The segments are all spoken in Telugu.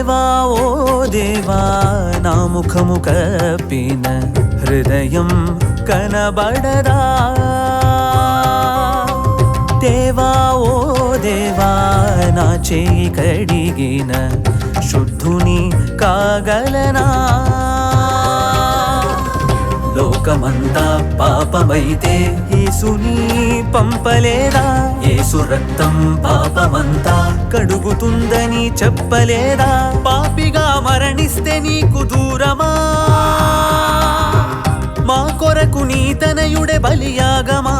దేవా ఓ దేవా నా ముఖము కప్పిన హృదయం కనబడదా దేవా ఓ దేవా నా చేయి కడిగిన శుద్ధుని కాగలనా లోకమంతా పాపమైతే యేసుని పంపలేదా యేసు రక్తం పాపమంతా కడుగుతుందని చెప్పలేదా పాపిగా మరణిస్తే నీకు దూరమా మా కొరకు నీ తనయుడే బలియాగమా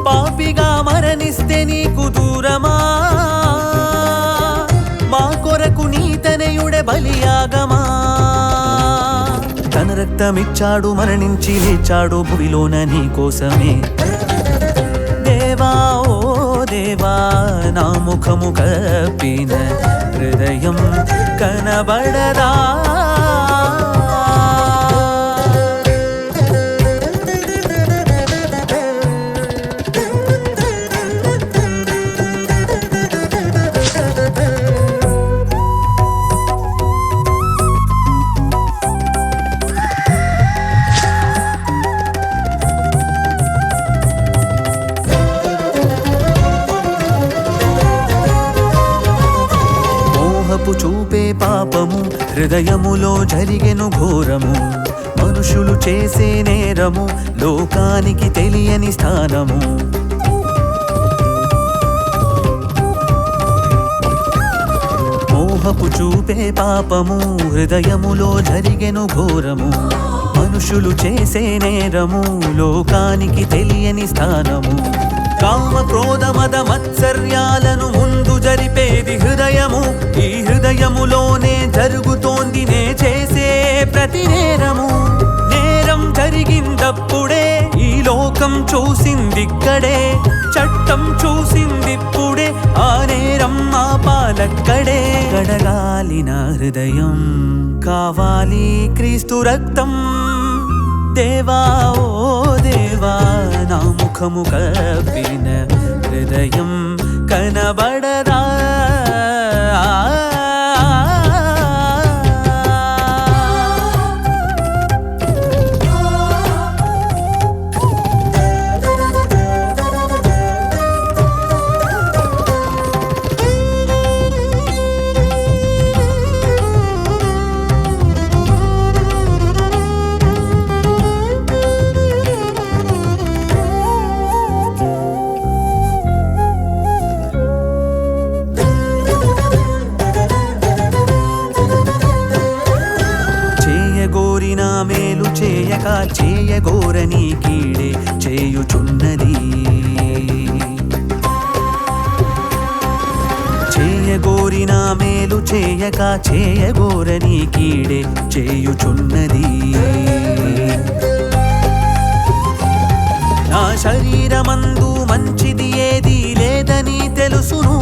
పాపిగా మరణిస్తే నీకు దూరమా మా కొరకు నీ తనయుడే బలియాగమా తన రక్తమిచ్చాడు మరణించి లేచాడు భువిలోన నీ కోసమే దేవా ఓ దేవా నా ముఖము కప్పిన హృదయం కనబడదా చూపే పాపము హృదయములో జరిగెను ఘోరము మనుషులు చేసే నేరము లోకానికి తెలియని స్థానము మోహపు చూపే పాపము హృదయములో జరిగెను ఘోరము మనుషులు చేసే నేరము లోకానికి తెలియని స్థానము కామ క్రోధ మద మత్సర్యాలను ముందు జరిపేది హృదయము ఈ హృదయములోనే జరుగుతోంది నే చేసే ప్రతి నేరము నేరం జరిగిందప్పుడే ఈ లోకం చూసిందిక్కడే చట్టం చూసిందిప్పుడే ఆ నేరం మా పాలక్కడే కడగాలి నా హృదయం కావాలి క్రీస్తు రక్తం దేవా ఓ దేవా నా ముఖము కప్పిన హృదయం కనబడదా మేలు చేయక చేయగోరని కీడే చేయుచున్నది చేయగోరిన మేలు చేయక చేయగోరని కీడే చేయుచున్నది నా శరీరమందు మంచిది ఏది లేదని తెలుసును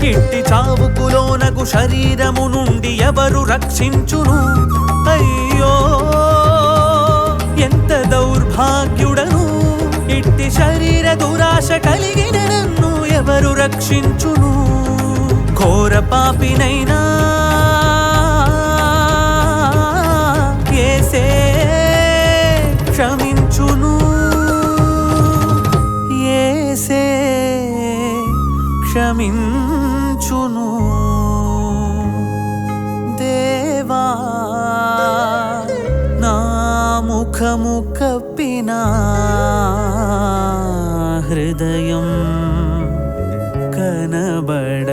ఇట్టి చావుకులోనగు శరీరము నుండి ఎవరు రక్షించును అయ్యో ఎంత దౌర్భాగ్యుడను ఇట్టి శరీర దురాశ కలిగిన నన్ను ఎవరు రక్షించును ఘోర పాపినైనా యేసే క్షమించును యేసే క్షమించును దేవా నా ముఖము కప్పిన హృదయం కనబడ